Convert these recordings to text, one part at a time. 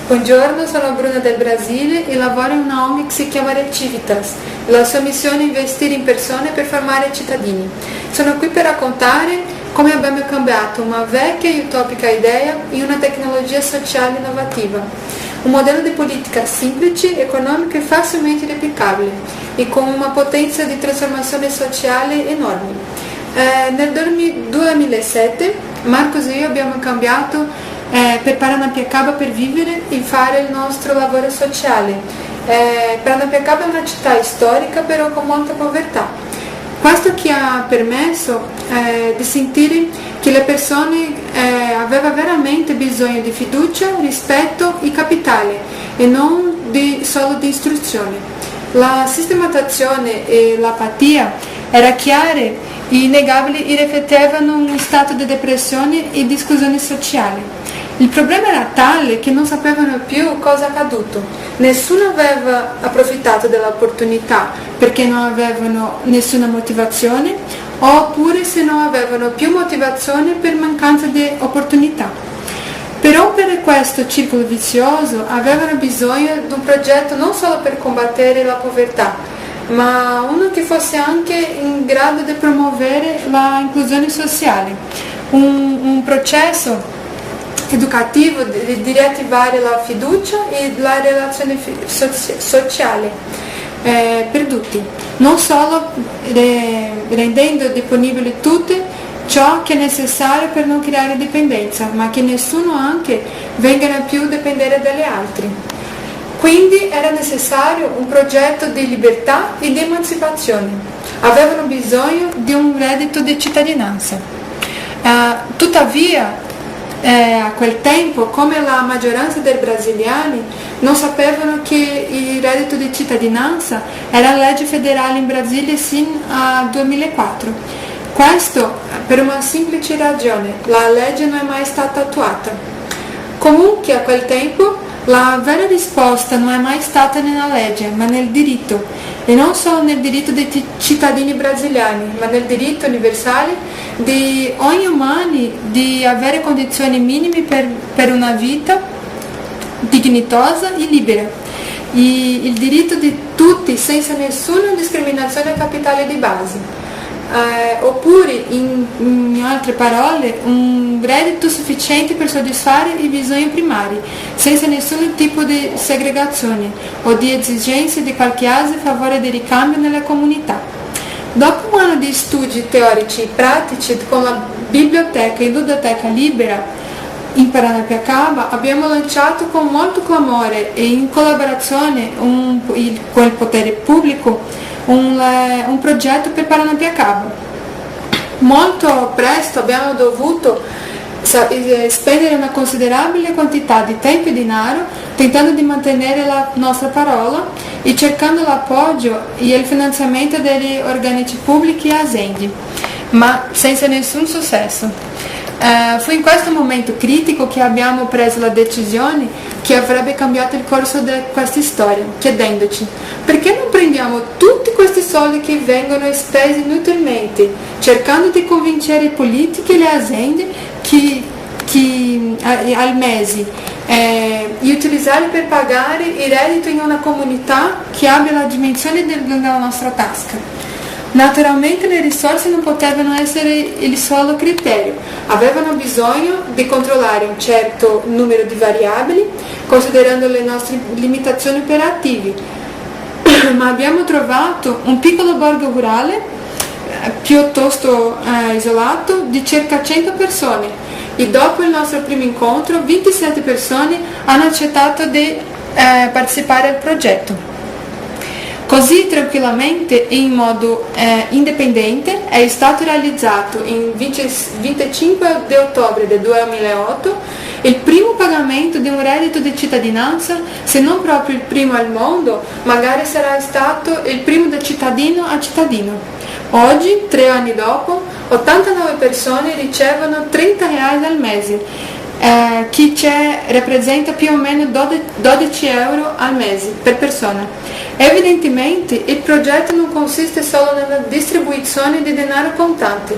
Buongiorno, sono Bruna del Brasile e lavoro in una ONG che si chiama Recivitas. La sua missione è investire in persone per formare cittadini. Sono qui per raccontare come abbiamo cambiato una vecchia e utopica idea in una tecnologia sociale innovativa. Un modello di politica semplice, economico e facilmente replicabile e con una potenza di trasformazione sociale enorme. Nel 2007 Marcos e io abbiamo cambiato per Paranapiacaba per vivere e fare il nostro lavoro sociale. Paranapiacaba è una città storica però con molta povertà. Questo che ha permesso di sentire che le persone avevano veramente bisogno di fiducia, rispetto e capitale e non solo di istruzione. La sistematizzazione e l'apatia era chiara e innegabile e riflettevano uno stato di depressione e di esclusione sociale. Il problema era tale che non sapevano più cosa è accaduto. Nessuno aveva approfittato dell'opportunità perché non avevano nessuna motivazione, oppure se non avevano più motivazione per mancanza di opportunità. Per rompere questo circolo vizioso avevano bisogno di un progetto non solo per combattere la povertà, ma uno che fosse anche in grado di promuovere l'inclusione sociale, un processo educativo di riattivare la fiducia e la relazione sociale per tutti, non solo rendendo disponibile tutti ciò che è necessario per non creare dipendenza, ma che nessuno anche venga più a dipendere dagli altri. Quindi era necessario un progetto di libertà e di emancipazione. Avevano bisogno di un reddito di cittadinanza. Tuttavia, a quel tempo, come la maggioranza dei brasiliani, non sapevano che il reddito di cittadinanza era legge federale in Brasile sin al 2004. Questo per una semplice ragione: la legge non è mai stata attuata. Comunque a quel tempo la vera risposta non è mai stata nella legge, ma nel diritto, e non solo nel diritto dei cittadini brasiliani, ma nel diritto universale di ogni umano di avere condizioni minime per una vita dignitosa e libera. Il diritto di tutti senza nessuna discriminazione capitale di base. Oppure, in altre parole, un reddito sufficiente per soddisfare i bisogni primari, senza nessun tipo di segregazione o di esigenze di qualsiasi favore di ricambio nella comunità. Dopo un anno di studi teorici e pratici con la biblioteca e ludoteca libera in Paranapiacaba, abbiamo lanciato con molto clamore e in collaborazione con il potere pubblico un progetto per Paranapiacaba. Molto presto abbiamo dovuto spendere una considerabile quantità di tempo e denaro tentando di mantenere la nostra parola e cercando l'appoggio e il finanziamento degli organici pubblici e aziende, ma senza nessun successo. Fu in questo momento critico che abbiamo preso la decisione che avrebbe cambiato il corso di questa storia, chiedendoci: perché non prendiamo tutti questi soldi che vengono spesi inutilmente, cercando di convincere i politici e le aziende al mese e utilizzarli per pagare il reddito in una comunità che abbia la dimensione della nostra tasca. Naturalmente le risorse non potevano essere il solo criterio, avevano bisogno di controllare un certo numero di variabili, considerando le nostre limitazioni operative. Ma abbiamo trovato un piccolo borgo rurale, piuttosto isolato, di circa 100 persone, e dopo il nostro primo incontro 27 persone hanno accettato di partecipare al progetto. Così tranquillamente e in modo indipendente è stato realizzato il 25 di ottobre del 2008 il primo pagamento di un reddito di cittadinanza, se non proprio il primo al mondo, magari sarà stato il primo da cittadino a cittadino. Oggi, 3 anni dopo, 89 persone ricevono R30 al mese, che rappresenta più o meno 12 euro al mese per persona. Evidentemente il progetto non consiste solo nella distribuzione di denaro contante.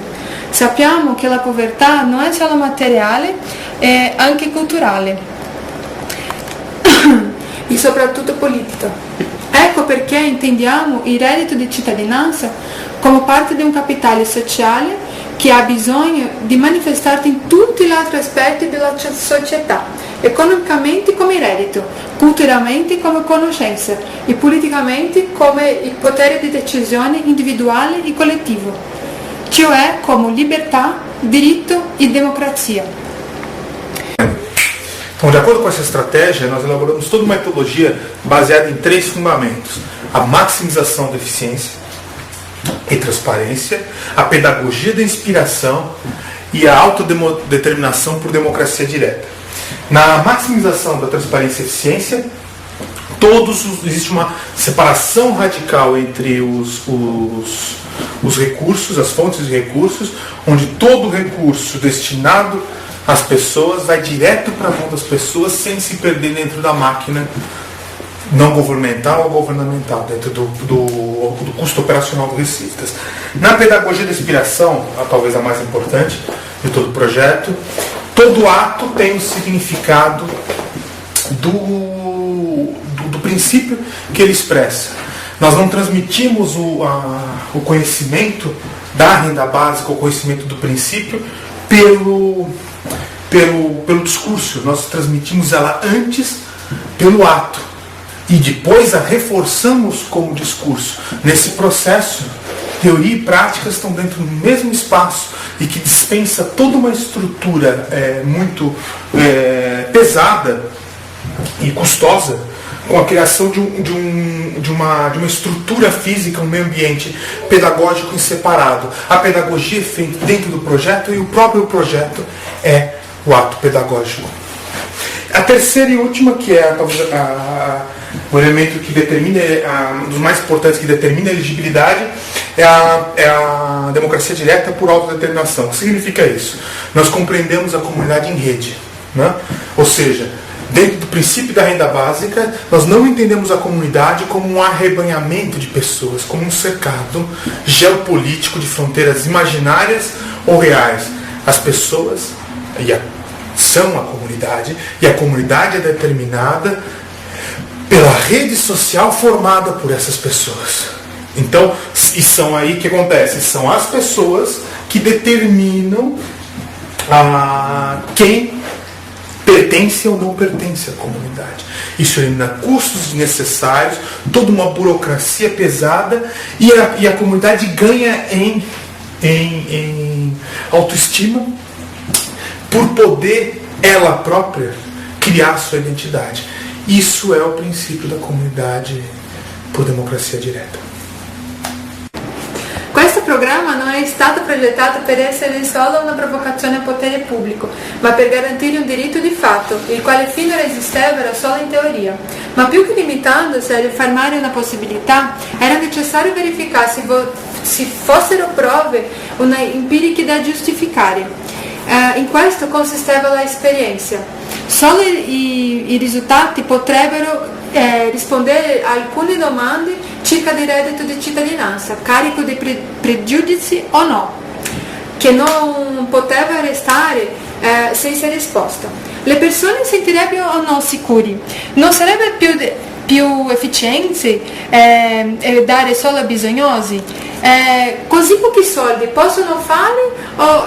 Sappiamo che la povertà non è solo materiale, è anche culturale e soprattutto politica. Ecco perché intendiamo il reddito di cittadinanza come parte di un capitale sociale che ha bisogno di manifestarsi in tutti gli altri aspetti della società, economicamente come reddito, culturalmente come conoscenza e politicamente come il potere di decisione individuale e collettivo, cioè come libertà, diritto e democrazia. Então, de acordo com essa estratégia, nós elaboramos toda uma metodologia baseada em 3 fundamentos: a maximização da eficiência e transparência, a pedagogia da inspiração e a autodeterminação por democracia direta. Na maximização da transparência e eficiência, existe uma separação radical entre os recursos, as fontes de recursos, onde todo recurso destinado às pessoas vai direto para a mão das pessoas sem se perder dentro da máquina não governamental ou governamental, dentro do custo operacional do Reciftas. Na pedagogia da inspiração, talvez a mais importante de todo o projeto, todo ato tem o significado do princípio que ele expressa. Nós não transmitimos o conhecimento da renda básica, o conhecimento do princípio, pelo discurso. Nós transmitimos ela antes pelo ato e depois a reforçamos com o discurso. Nesse processo, teoria e prática estão dentro do mesmo espaço e que dispensa toda uma estrutura muito pesada e custosa, com a criação de uma estrutura física, um meio ambiente pedagógico separado. A pedagogia é feita dentro do projeto e o próprio projeto é o ato pedagógico. A terceira e última, que é talvez o elemento que determina, um dos mais importantes que determina a elegibilidade, é a democracia direta por autodeterminação. O que significa isso? Nós compreendemos a comunidade em rede, né? Ou seja, dentro do princípio da renda básica, nós não entendemos a comunidade como um arrebanhamento de pessoas, como um cercado geopolítico de fronteiras imaginárias ou reais. As pessoas são a comunidade, e a comunidade é determinada pela rede social formada por essas pessoas. Então, e são aí que acontece, são as pessoas que determinam quem pertence ou não pertence à comunidade. Isso elimina custos desnecessários, toda uma burocracia pesada, e a comunidade ganha em autoestima por poder ela própria criar sua identidade. Isso é o princípio da comunidade por democracia direta. Questo programma non è stato progettato per essere solo una provocazione al potere pubblico, ma per garantire un diritto di fatto, il quale finora esisteva era solo in teoria. Ma più che limitandosi a riaffermare una possibilità, era necessario verificare se fossero prove empiriche da giustificare. In questo consisteva l'esperienza. Solo i risultati potrebbero rispondere a alcune domande circa il reddito di cittadinanza, carico di pregiudizi o no, che non poteva restare senza risposta. Le persone sentirebbero o no sicuri? Non sarebbe più efficiente dare solo ai bisognosi? Così pochi soldi possono fare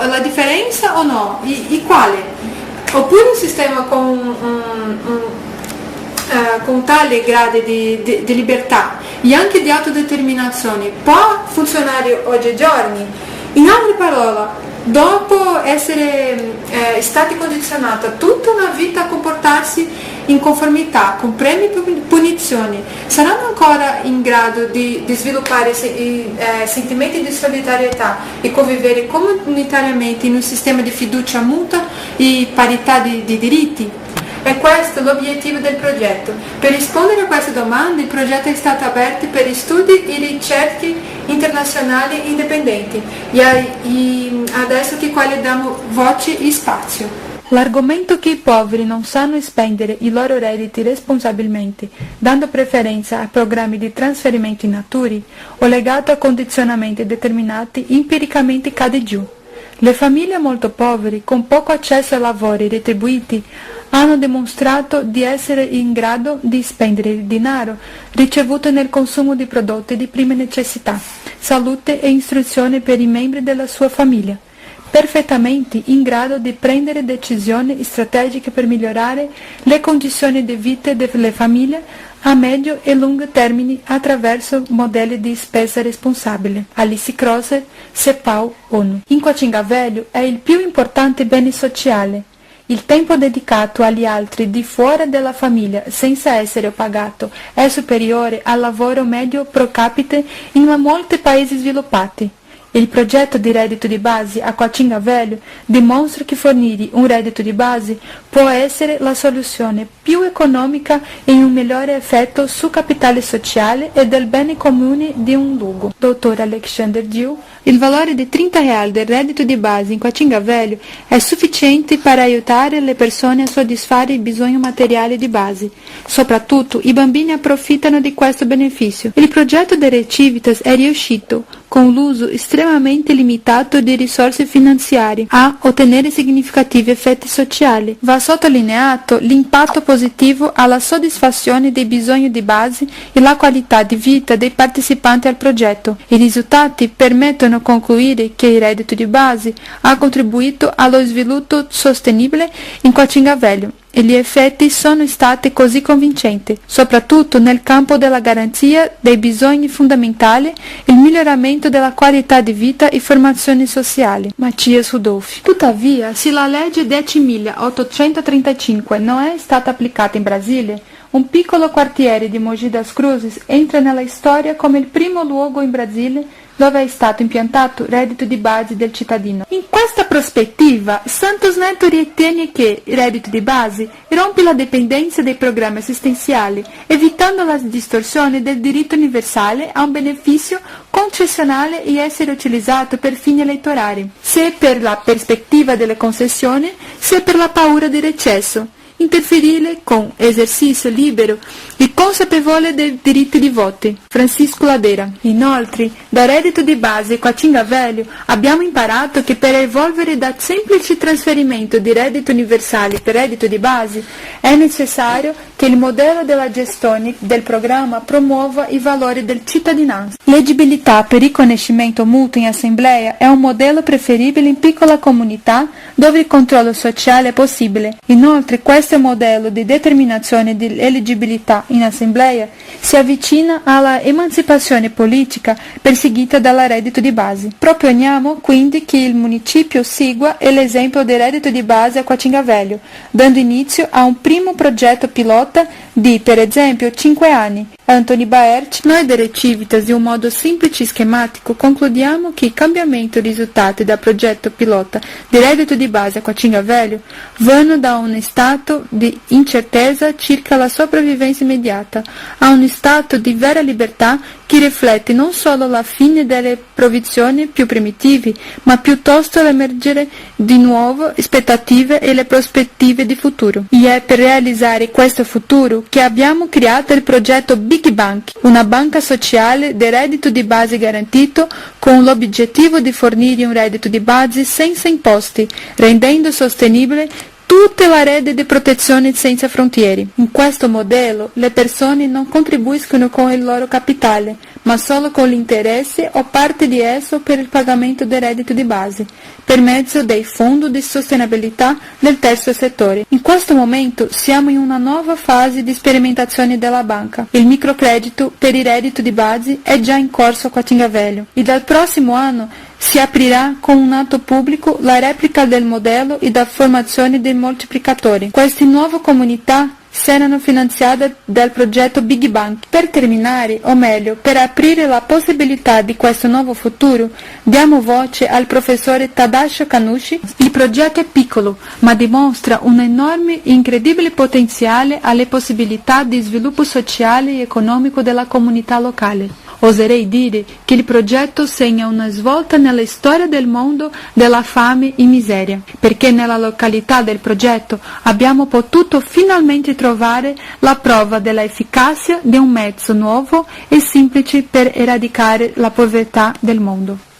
la differenza o no? E quale? Oppure un sistema con tale grado di libertà e anche di autodeterminazione può funzionare oggigiorno? In altre parole, dopo essere stati condizionati tutta una vita a comportarsi in conformità con premi e punizioni, saranno ancora in grado di sviluppare sentimenti di solidarietà e convivere comunitariamente in un sistema di fiducia mutua e parità di diritti? È questo l'obiettivo del progetto. Per rispondere a queste domande il progetto è stato aperto per studi e ricerche internazionali indipendenti e adesso che quale diamo voce e spazio. L'argomento che i poveri non sanno spendere i loro redditi responsabilmente, dando preferenza a programmi di trasferimento in natura o legato a condizionamenti determinati, empiricamente cade giù. Le famiglie molto povere, con poco accesso a lavori retribuiti, hanno dimostrato di essere in grado di spendere il denaro ricevuto nel consumo di prodotti di prima necessità, salute e istruzione per i membri della sua famiglia, perfettamente in grado di prendere decisioni strategiche per migliorare le condizioni di vita delle famiglie a medio e lungo termine attraverso modelli di spesa responsabile. Alice Crosser, CEPAL, ONU. In Coatinga Velho è il più importante bene sociale. Il tempo dedicato agli altri di fuori della famiglia senza essere pagato è superiore al lavoro medio pro capite in molti paesi sviluppati. Il progetto di reddito di base a Coatinga Velho dimostra che fornire un reddito di base può essere la soluzione più economica e un migliore effetto sul capitale sociale e del bene comune di un luogo. Dottor Alexander Dill, il valore di R$30 del reddito di base in Coatinga Velho è sufficiente per aiutare le persone a soddisfare i bisogni materiali di base. Soprattutto i bambini approfittano di questo beneficio. Il progetto di Recivitas è riuscito con l'uso estremamente limitato di risorse finanziarie, a ottenere significativi effetti sociali. Va sottolineato l'impatto positivo alla soddisfazione dei bisogni di base e la qualità di vita dei partecipanti al progetto. I risultati permettono di concludere che il reddito di base ha contribuito allo sviluppo sostenibile in Coatinga Velho. E gli effetti sono stati così convincenti, soprattutto nel campo della garanzia dei bisogni fondamentali, il miglioramento della qualità di vita e formazione sociale. Mattias Rudolph. Tuttavia, se la legge 10.835 non è stata applicata in Brasile, un piccolo quartiere di Mogi das Cruzes entra nella storia come il primo luogo in Brasile dove è stato impiantato il reddito di base del cittadino. In questa prospettiva, Santos Neto ritiene che il reddito di base rompe la dipendenza dei programmi assistenziali, evitando la distorsione del diritto universale a un beneficio concessionale e essere utilizzato per fini elettorali, sia per la prospettiva delle concessioni, sia per la paura del recesso. Interferire con esercizio libero e consapevole dei diritti di voto. Francisco Ladeira. Inoltre, da reddito di base Coatinga Velho abbiamo imparato che per evolvere da semplice trasferimento di reddito universale per reddito di base è necessario che il modello della gestione del programma promuova i valori del cittadinanza. L'egibilità per riconoscimento mutuo in assemblea è un modello preferibile in piccola comunità dove il controllo sociale è possibile. Inoltre, questo modello di determinazione di eligibilità in assemblea si avvicina alla emancipazione politica perseguita dal reddito di base. Proponiamo quindi che il municipio segua l'esempio del reddito di base a Coatinga Velho, dando inizio a un primo progetto pilota di, per esempio, 5 anni. Antoni Baerti. Noi da Recivitas, di un modo semplice e schematico, concludiamo che i cambiamenti risultati dal progetto pilota di reddito di base a Coatinga Velho vanno da un stato di incertezza circa la sopravvivenza immediata a un stato di vera libertà che riflette non solo la fine delle provvigioni più primitive, ma piuttosto l'emergere di nuove aspettative e le prospettive di futuro. E è per realizzare questo futuro che abbiamo creato il progetto Big Bank, una banca sociale di reddito di base garantito con l'obiettivo di fornire un reddito di base senza imposti, rendendo sostenibile tutta la rete di protezione senza frontiere. In questo modello le persone non contribuiscono con il loro capitale, ma solo con l'interesse o parte di esso per il pagamento del reddito di base, per mezzo dei fondi di sostenibilità del terzo settore. In questo momento siamo in una nuova fase di sperimentazione della banca. Il microcredito per il reddito di base è già in corso a Coatinga Velho e dal prossimo anno si aprirà con un atto pubblico la replica del modello e da formazione dei moltiplicatori. Queste nuove comunità saranno finanziate dal progetto Big Bang. Per terminare, o meglio, per aprire la possibilità di questo nuovo futuro, diamo voce al professore Tadashi Kanushi. Il progetto è piccolo, ma dimostra un enorme e incredibile potenziale alle possibilità di sviluppo sociale e economico della comunità locale. Oserei dire che il progetto segna una svolta nella storia del mondo della fame e miseria, perché nella località del progetto abbiamo potuto finalmente trovare la prova della efficacia di un mezzo nuovo e semplice per eradicare la povertà del mondo.